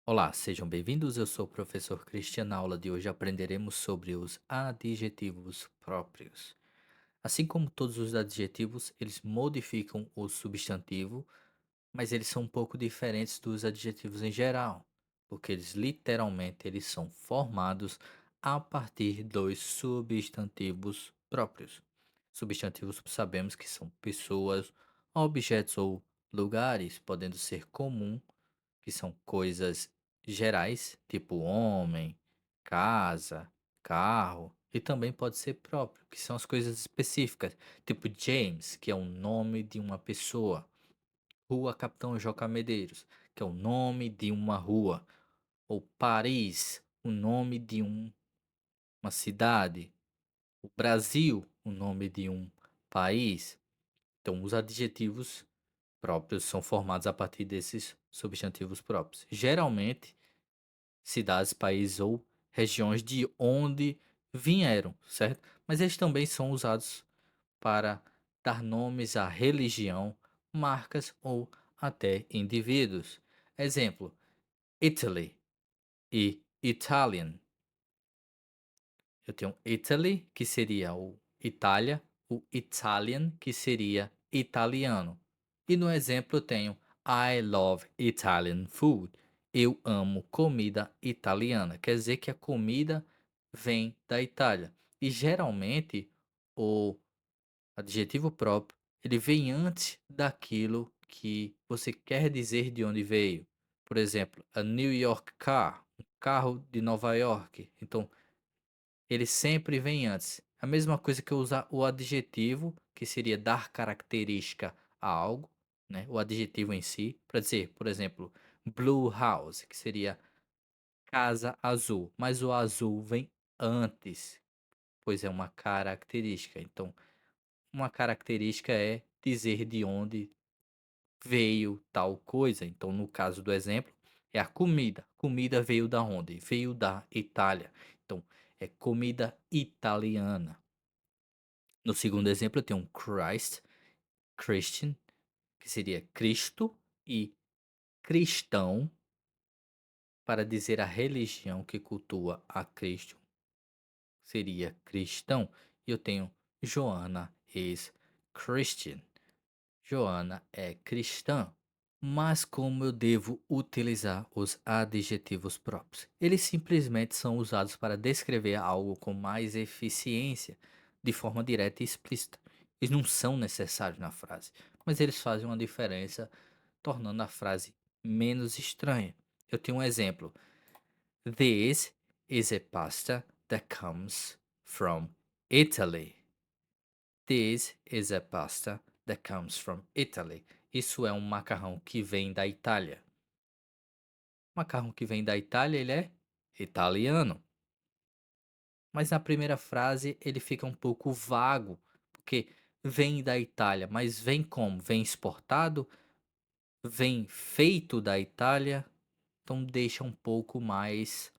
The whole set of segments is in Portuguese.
Olá, sejam bem-vindos. Eu sou o professor Cristian. Na aula de hoje aprenderemos sobre os adjetivos próprios. Assim como todos os adjetivos, eles modificam o substantivo, mas eles são um pouco diferentes dos adjetivos em geral, porque eles são formados a partir dos substantivos próprios. Substantivos sabemos que são pessoas, objetos ou lugares, podendo ser comum, que são coisas gerais, tipo homem, casa, carro, e também pode ser próprio, que são as coisas específicas, tipo James, que é o nome de uma pessoa, Rua Capitão Joca Medeiros, que é o nome de uma rua, ou Paris, o nome de uma cidade, o Brasil, o nome de um país. Então, os adjetivos próprios são formados a partir desses substantivos próprios. Geralmente, cidades, países ou regiões de onde vieram, certo? Mas eles também são usados para dar nomes à religião, marcas ou até indivíduos. Exemplo: Italy e Italian. Eu tenho Italy, que seria o Itália, o Italian, que seria italiano. E no exemplo eu tenho I love Italian food. Eu amo comida italiana. Quer dizer que a comida vem da Itália. E geralmente o adjetivo próprio, ele vem antes daquilo que você quer dizer de onde veio. Por exemplo, a New York car, um carro de Nova York. Então, ele sempre vem antes. A mesma coisa que eu usar o adjetivo, que seria dar característica a algo, né? O adjetivo em si, para dizer, por exemplo, blue house, que seria casa azul, mas o azul vem antes, pois é uma característica. Então, uma característica é dizer de onde veio tal coisa. Então, no caso do exemplo, é a comida. Comida veio da onde? Veio da Itália. Então, é comida italiana. No segundo exemplo, eu tenho um Christ, Christian, que seria Cristo, e cristão, para dizer a religião que cultua a Cristo, seria cristão. E eu tenho Joanna is Christian. Joana é cristã. Mas como eu devo utilizar os adjetivos próprios? Eles simplesmente são usados para descrever algo com mais eficiência, de forma direta e explícita. Eles não são necessários na frase, mas eles fazem uma diferença, tornando a frase menos estranha. Eu tenho um exemplo. This is a pasta that comes from Italy. This is a pasta that comes from Italy. Isso é um macarrão que vem da Itália. O macarrão que vem da Itália, ele é italiano. Mas na primeira frase ele fica um pouco vago, porque vem da Itália, mas vem como? Vem exportado? Vem feito da Itália? Então deixa um pouco mais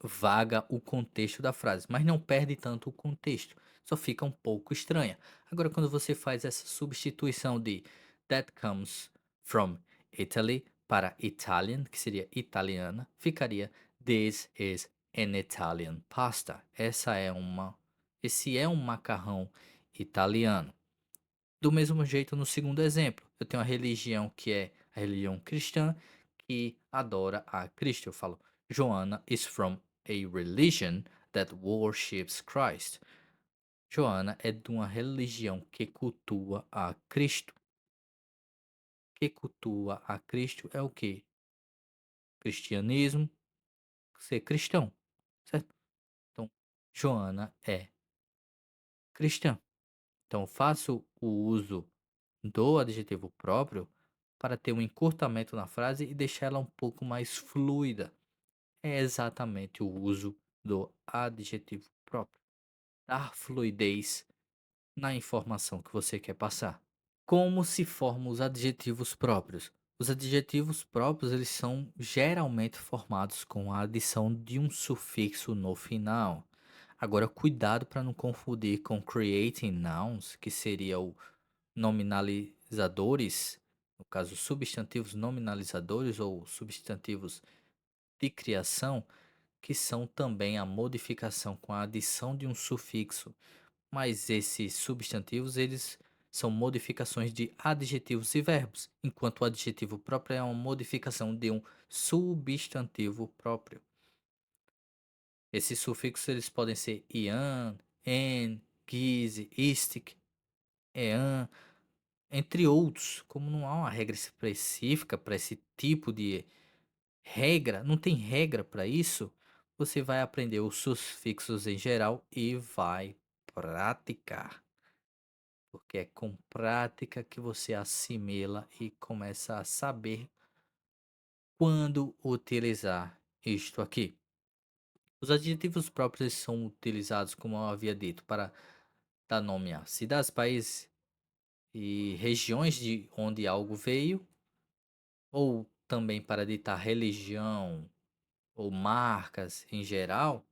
vaga o contexto da frase, mas não perde tanto o contexto, só fica um pouco estranha. Agora, quando você faz essa substituição de that comes from Italy para Italian, que seria italiana, ficaria this is an Italian pasta. Esse é um macarrão italiano. Do mesmo jeito, no segundo exemplo, eu tenho a religião que é a religião cristã que adora a Cristo. Eu falo, Joanna is from a religion that worships Christ. Joana é de uma religião que cultua a Cristo. Que cultua a Cristo é o que? Cristianismo, ser cristão, certo? Então, Joana é cristã. Então, eu faço o uso do adjetivo próprio para ter um encurtamento na frase e deixar ela um pouco mais fluida. É exatamente o uso do adjetivo próprio. Dar fluidez na informação que você quer passar. Como se formam os adjetivos próprios? Os adjetivos próprios eles são geralmente formados com a adição de um sufixo no final. Agora, cuidado para não confundir com creating nouns, que seria o nominalizadores, no caso, substantivos nominalizadores ou substantivos de criação, que são também a modificação com a adição de um sufixo, mas esses substantivos eles são modificações de adjetivos e verbos, enquanto o adjetivo próprio é uma modificação de um substantivo próprio. Esses sufixos eles podem ser ian, en, guise, istic, ean, entre outros. Como não há uma regra específica para esse tipo de regra, não tem regra para isso, você vai aprender os sufixos em geral e vai praticar. Porque é com prática que você assimila e começa a saber quando utilizar isto aqui. Os adjetivos próprios são utilizados, como eu havia dito, para dar nome a cidades, países e regiões de onde algo veio, ou também para ditar religião ou marcas em geral.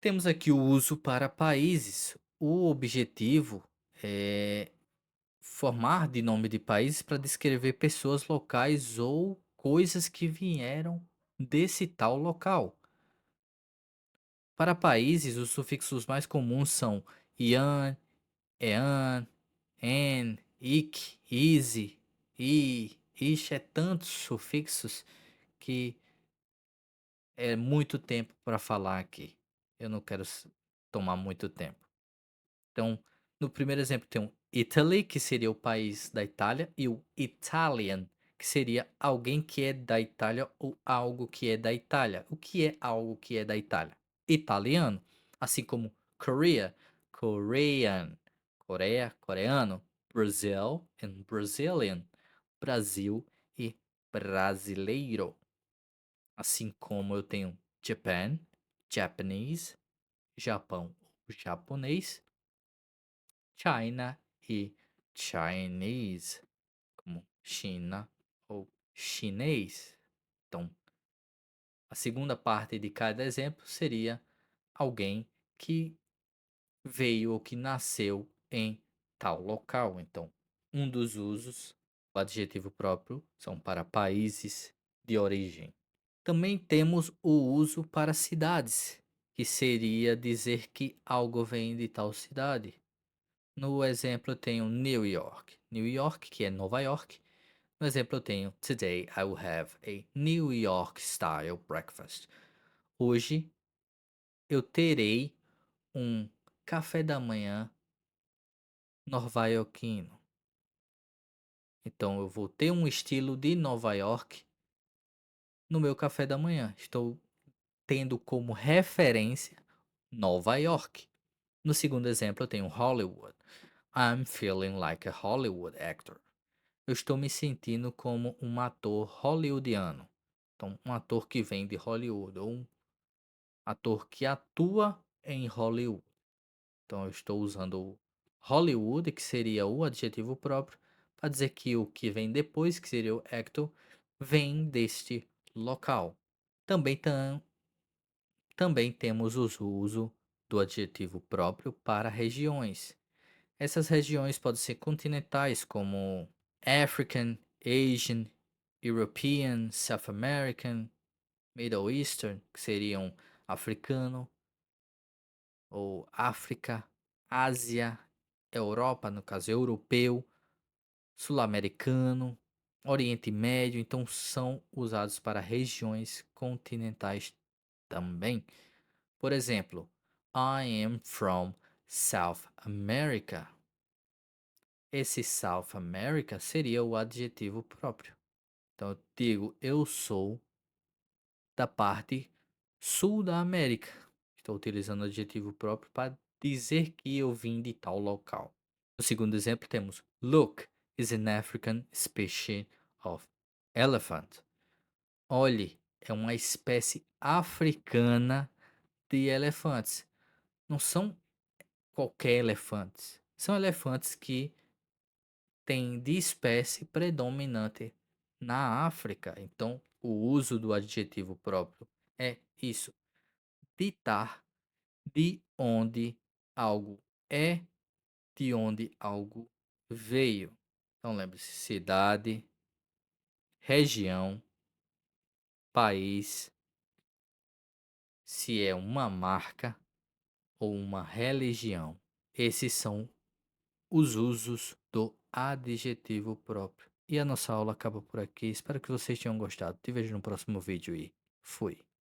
Temos aqui o uso para países. O objetivo é formar de nome de países para descrever pessoas locais ou coisas que vieram desse tal local. Para países, os sufixos mais comuns são ian, ean, en, ik, ise, i, ish, é tantos sufixos que é muito tempo para falar aqui. Eu não quero tomar muito tempo. Então, no primeiro exemplo tem o Italy, que seria o país da Itália, e o Italian, que seria alguém que é da Itália ou algo que é da Itália. O que é algo que é da Itália? Italiano, assim como Korea, Korean, Coreia, coreano, Brazil and Brazilian, Brasil e brasileiro. Assim como eu tenho Japan, Japanese, Japão, japonês, China e Chinese, como China ou chinês. Então, a segunda parte de cada exemplo seria alguém que veio ou que nasceu em tal local. Então, um dos usos, o adjetivo próprio, são para países de origem. Também temos o uso para cidades, que seria dizer que algo vem de tal cidade. No exemplo eu tenho New York. New York, que é Nova York. No exemplo eu tenho Today I will have a New York style breakfast. Hoje eu terei um café da manhã nova-iorquino. Então eu vou ter um estilo de Nova York no meu café da manhã. Estou tendo como referência Nova York. No segundo exemplo eu tenho Hollywood. I'm feeling like a Hollywood actor. Eu estou me sentindo como um ator hollywoodiano. Então, um ator que vem de Hollywood, ou um ator que atua em Hollywood. Então, eu estou usando o Hollywood, que seria o adjetivo próprio, para dizer que o que vem depois, que seria o actor, vem deste local. Também, também temos o uso do adjetivo próprio para regiões. Essas regiões podem ser continentais, como African, Asian, European, South American, Middle Eastern, que seriam africano ou África, Ásia, Europa, no caso europeu, sul-americano, Oriente Médio, então são usados para regiões continentais também. Por exemplo, I am from South America. Esse South America seria o adjetivo próprio. Então eu digo, eu sou da parte sul da América. Estou utilizando o adjetivo próprio para dizer que eu vim de tal local. No segundo exemplo temos Look is an African species of elephant. Olhe, é uma espécie africana de elefantes. Não são qualquer elefantes. São elefantes que têm de espécie predominante na África. Então, o uso do adjetivo próprio é isso: ditar de onde algo é, de onde algo veio. Então, lembre-se: cidade, região, país, se é uma marca ou uma religião. Esses são os usos do adjetivo próprio. E a nossa aula acaba por aqui. Espero que vocês tenham gostado. Te vejo no próximo vídeo e fui.